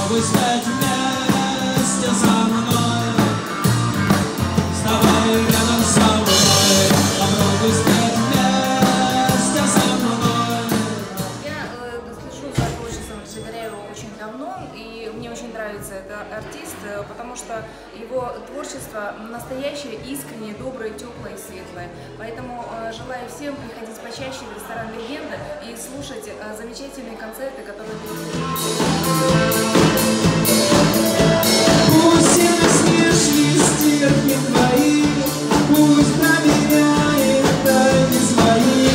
Попробуй стать вместе со мной. Вставай рядом со мной. Попробуй стать вместе со мной. Я слежу за творчеством Жигаряева очень давно, и мне очень нравится этот артист, потому что его творчество настоящее, искреннее, доброе, теплое и светлое. Поэтому желаю всем приходить почаще в ресторан «Легенда» и слушать замечательные концерты, которые будут. Пусть и насмешки стерпит твои, пусть проверяет тайны свои,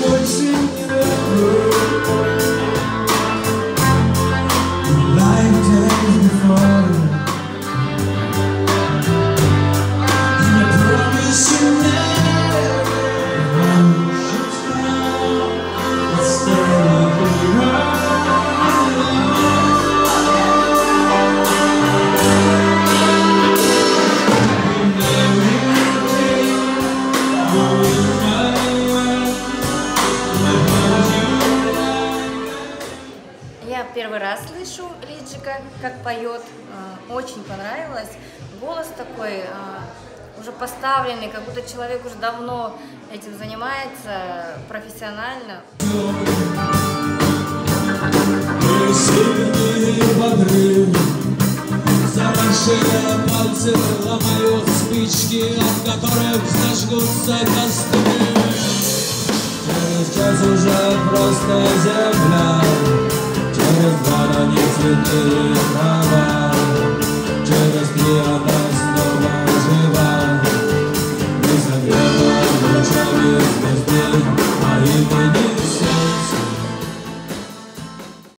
больше не рву. Like days before, and I promise you never should stop. Instead of being Я первый раз слышу Лиджика, как поет, очень понравилось. Голос такой, уже поставленный, как будто человек уже давно этим занимается, профессионально. Замершие пальцы ломают спички, от которых зажгутся костры. Через час уже просто земля.